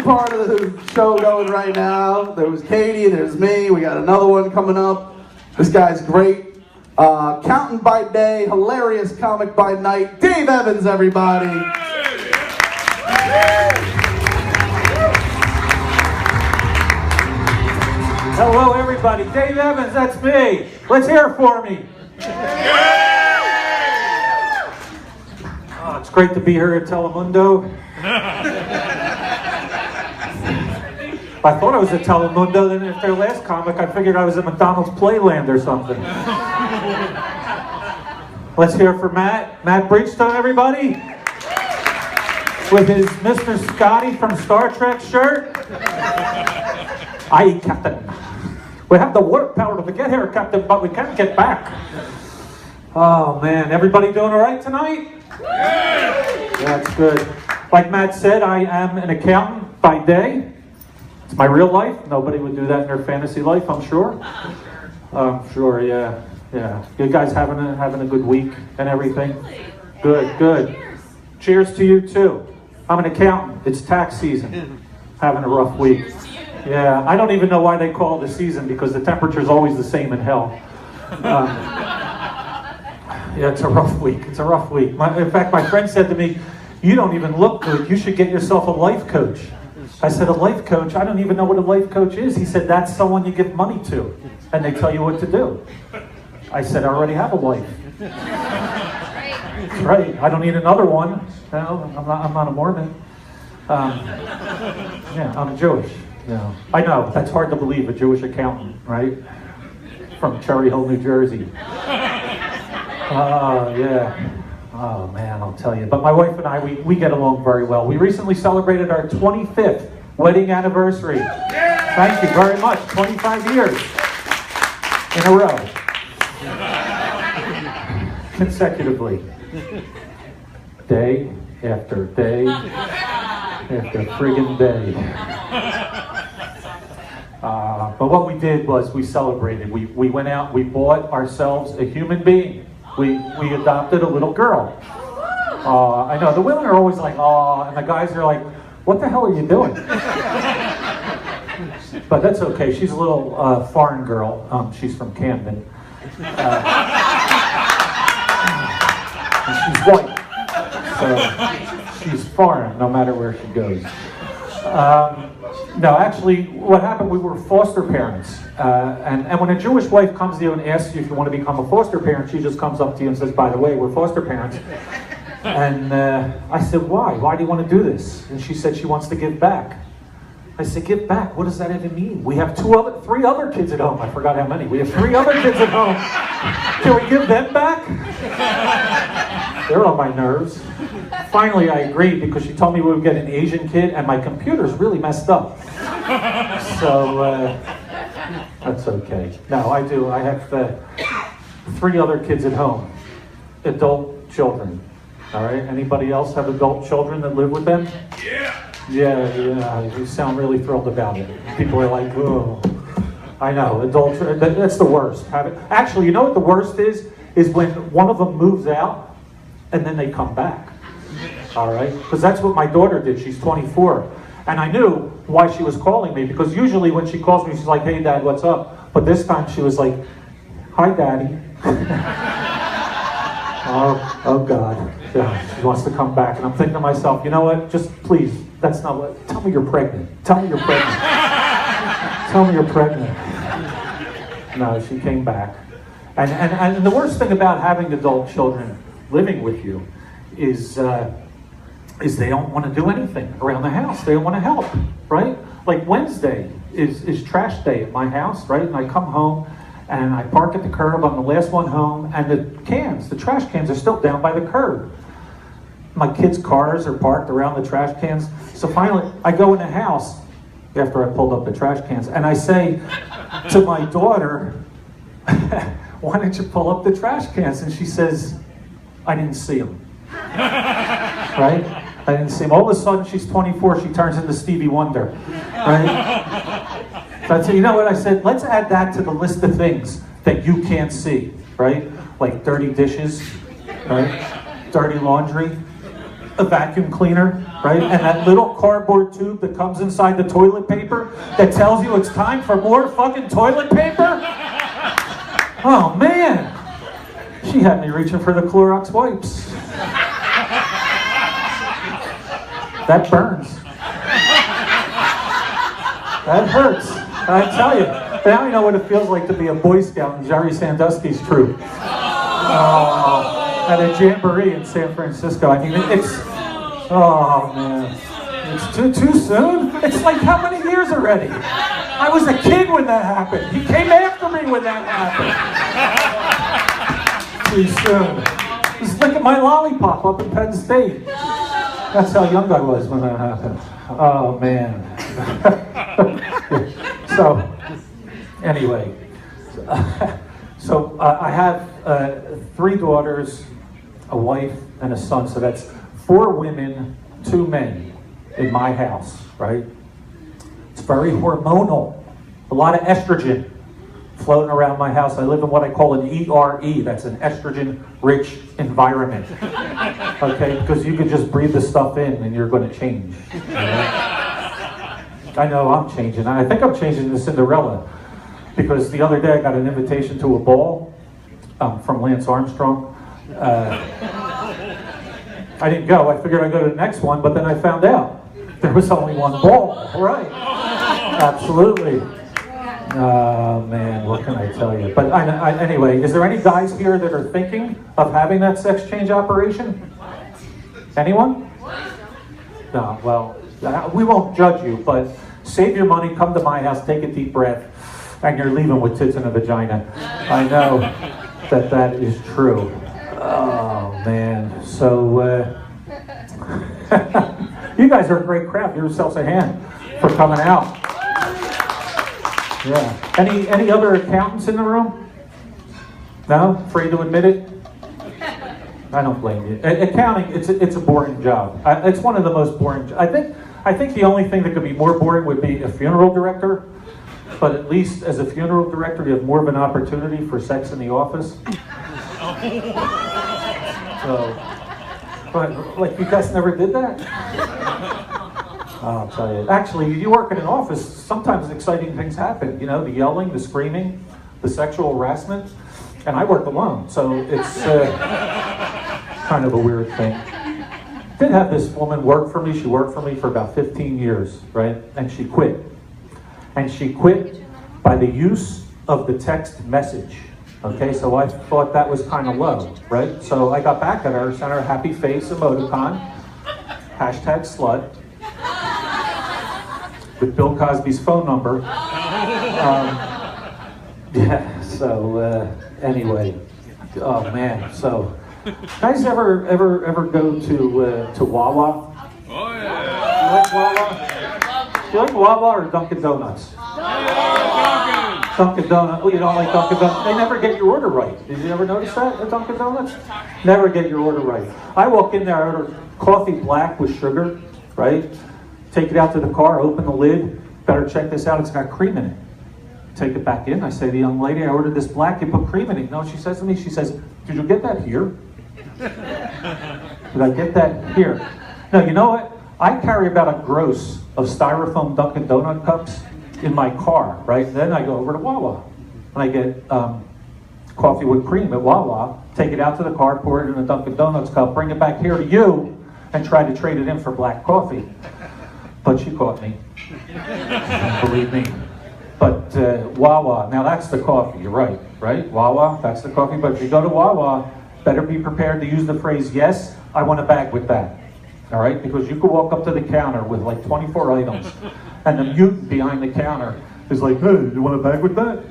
part of the show going right now. There was Katie, there's me. We got another one coming up. This guy's great. Accountant by day, hilarious comic by night. Dave Evans, everybody. Hello, everybody. Dave Evans, that's me. Let's hear it for me. Oh, it's great to be here at Telemundo. I thought I was at Telemundo, then after their last comic, I figured I was at McDonald's Playland or something. Let's hear it for Matt. Matt Bridgestone, everybody. With his Mr. Scotty from Star Trek shirt. Aye, Captain. We have the water power to get here, Captain, but we can't get back. Oh, man. Everybody doing all right tonight? Yeah. That's good. Like Matt said, I am an accountant by day. It's my real life. Nobody would do that in their fantasy life, I'm sure. Sure, yeah. Yeah. You guys having a good week and everything? Good. Cheers to you, too. I'm an accountant. It's tax season. Having a rough week. Yeah, I don't even know why they call it the season because the temperature's always the same in hell. Yeah, it's a rough week. It's a rough week. In fact, my friend said to me, "You don't even look good. You should get yourself a life coach." I said, "A life coach? I don't even know what a life coach is." He said, "That's someone you give money to, and they tell you what to do." I said, "I already have a wife." Right. I don't need another one. No, I'm not a Mormon. Yeah, I'm Jewish. Yeah. I know, that's hard to believe, a Jewish accountant, right? From Cherry Hill, New Jersey. Yeah. Oh, man, I'll tell you. But my wife and I, we get along very well. We recently celebrated our 25th wedding anniversary. Thank you very much. 25 years in a row. Consecutively. Day after day after friggin' day. But what we did was we celebrated. We went out, we bought ourselves a human being. We adopted a little girl. I know, the women are always like, "Aw," and the guys are like, "What the hell are you doing?" But that's okay. She's a little foreign girl. She's from Camden. And she's white. So she's foreign no matter where she goes. No, actually, what happened, we were foster parents. And when a Jewish wife comes to you and asks you if you want to become a foster parent, she just comes up to you and says, "By the way, we're foster parents." And I said, "Why? Why do you want to do this?" And she said she wants to give back. I said, "Give back? What does that even mean? We have 3 other kids at home." I forgot how many. We have 3 other kids at home. Can we give them back? They're on my nerves. Finally, I agreed because she told me we would get an Asian kid, and my computer's really messed up. So, that's okay. No, I do. I have 3 other kids at home. Adult children. All right? Anybody else have adult children that live with them? Yeah, you sound really thrilled about it. People are like, "Oh." I know, adults, that's the worst. Actually, you know what the worst is? Is when one of them moves out and then they come back. All right? Because that's what my daughter did. She's 24. And I knew why she was calling me, because usually when she calls me, she's like, "Hey, Dad, what's up?" But this time she was like, "Hi, Daddy." Oh, God. Yeah, she wants to come back. And I'm thinking to myself, you know what? Just please, that's not what. Tell me you're pregnant. Tell me you're pregnant. Tell me you're pregnant. No, she came back. And the worst thing about having adult children living with you is they don't want to do anything around the house. They don't want to help, right? Like Wednesday is trash day at my house, right? And I come home and I park at the curb. I'm the last one home, and the trash cans are still down by the curb. My kids' cars are parked around the trash cans. So finally, I go in the house after I pulled up the trash cans, and I say to my daughter, "Why didn't you pull up the trash cans?" And she says, "I didn't see them." Right? I didn't see them. All of a sudden, she's 24, she turns into Stevie Wonder. Right? So I said, you know what? I said, let's add that to the list of things that you can't see, right? Like dirty dishes, right? Dirty laundry. a vacuum cleaner, right? And that little cardboard tube that comes inside the toilet paper that tells you it's time for more fucking toilet paper? Oh man, she had me reaching for the Clorox wipes. That burns. That hurts. I tell you. Now you know what it feels like to be a Boy Scout in Jerry Sandusky's troop. At a jamboree in San Francisco. I mean, it's, oh man, it's too soon. It's like how many years already? I was a kid when that happened. He came after me when that happened. Too soon. Just look at my lollipop up in Penn State. That's how young I was when that happened. Oh man. So, anyway. So I have 3 daughters, a wife, and a son. So that's 4 women, 2 men in my house, right? It's very hormonal. A lot of estrogen floating around my house. I live in what I call an ERE. That's an estrogen-rich environment. Okay, because you could just breathe the stuff in and you're going to change. I know I'm changing. I think I'm changing to Cinderella. Because the other day I got an invitation to a ball from Lance Armstrong. I didn't go. I figured I'd go to the next one, but then I found out there was only one ball. Right. Absolutely. Oh, man, what can I tell you? But anyway, is there any guys here that are thinking of having that sex change operation? Anyone? No, well, we won't judge you, but save your money, come to my house, take a deep breath. And you're leaving with tits and a vagina. I know that is true. Oh, man. So, you guys are a great crowd. Give yourselves a hand for coming out. Yeah. Any other accountants in the room? No? Afraid to admit it? I don't blame you. Accounting, it's a boring job. It's one of the most boring. I think the only thing that could be more boring would be a funeral director. But at least as a funeral director, you have more of an opportunity for sex in the office. So, but like you guys never did that? I'll tell you. Actually, you work in an office, sometimes exciting things happen. You know, the yelling, the screaming, the sexual harassment. And I work alone, so it's kind of a weird thing. Did have this woman work for me. She worked for me for about 15 years, right? And she quit. And she quit by the use of the text message. Okay, so I thought that was kind of low, right? So I got back at her, sent her a happy face emoticon, hashtag slut, with Bill Cosby's phone number. Yeah, so anyway, oh man, so guys ever go to Wawa? Oh yeah. You like Wawa? Do you like Wawa or Dunkin' Donuts? Dunkin' Donuts. Oh, you don't like Dunkin' Donuts? They never get your order right. Did you ever notice that at Dunkin' Donuts? Never get your order right. I walk in there, I order coffee black with sugar, right? Take it out to the car, open the lid. Better check this out, it's got cream in it. Take it back in. I say to the young lady, I ordered this black, you put cream in it. No, she says to me, she says, did you get that here? Did I get that here? No, you know what? I carry about a gross of styrofoam Dunkin' Donut cups in my car, right? Then I go over to Wawa and I get coffee with cream at Wawa, take it out to the car, pour it in a Dunkin' Donuts cup, bring it back here to you, and try to trade it in for black coffee. But she caught me. Believe me. But Wawa, now that's the coffee, you're right? Wawa, that's the coffee. But if you go to Wawa, better be prepared to use the phrase, yes, I want a bag with that. All right, because you could walk up to the counter with like 24 items, and the mutant behind the counter is like, hey, you want a bag with that?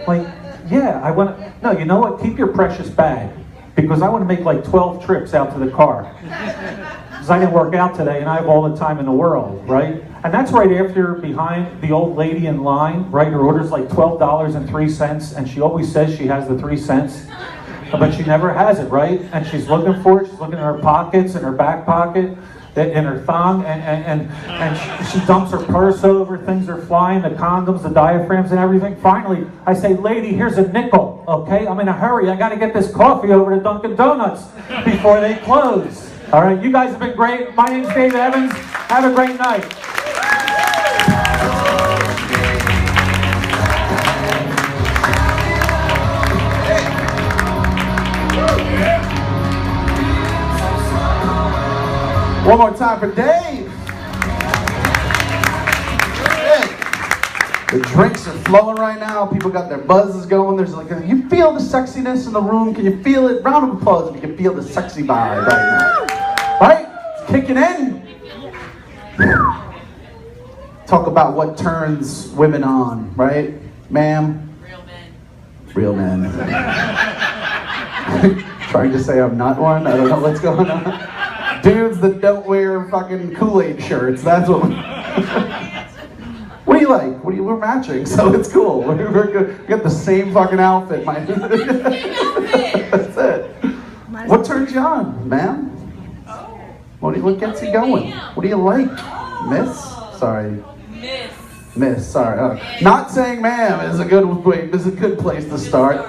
Like, yeah, I want to. No, you know what? Keep your precious bag, because I want to make like 12 trips out to the car. Because I didn't work out today, and I have all the time in the world, right? And that's right after you're behind the old lady in line, right? Her order's like $12.03, and she always says she has the 3 cents. But she never has it, right? And she's looking for it. She's looking in her pockets, in her back pocket, in her thong, and she dumps her purse over. Things are flying, the condoms, the diaphragms, and everything. Finally, I say, lady, here's a nickel, okay? I'm in a hurry. I got to get this coffee over to Dunkin' Donuts before they close. All right, you guys have been great. My name's Dave Evans. Have a great night. One more time for Dave. The drinks are flowing right now. People got their buzzes going. There's like you feel the sexiness in the room. Can you feel it? Round of applause if you can feel the sexy vibe right now. Right? It's kicking in. Talk about what turns women on, right? Ma'am? Real men. Real men. Trying to say I'm not one? I don't know what's going on. Dudes that don't wear fucking Kool-Aid shirts. That's what. What do you like? We're matching, so it's cool. We're good. We got the same fucking outfit. That's it. What turns you on, ma'am? What gets you going? What do you like, miss? Sorry. Miss. Sorry. Not saying ma'am is a good place to start.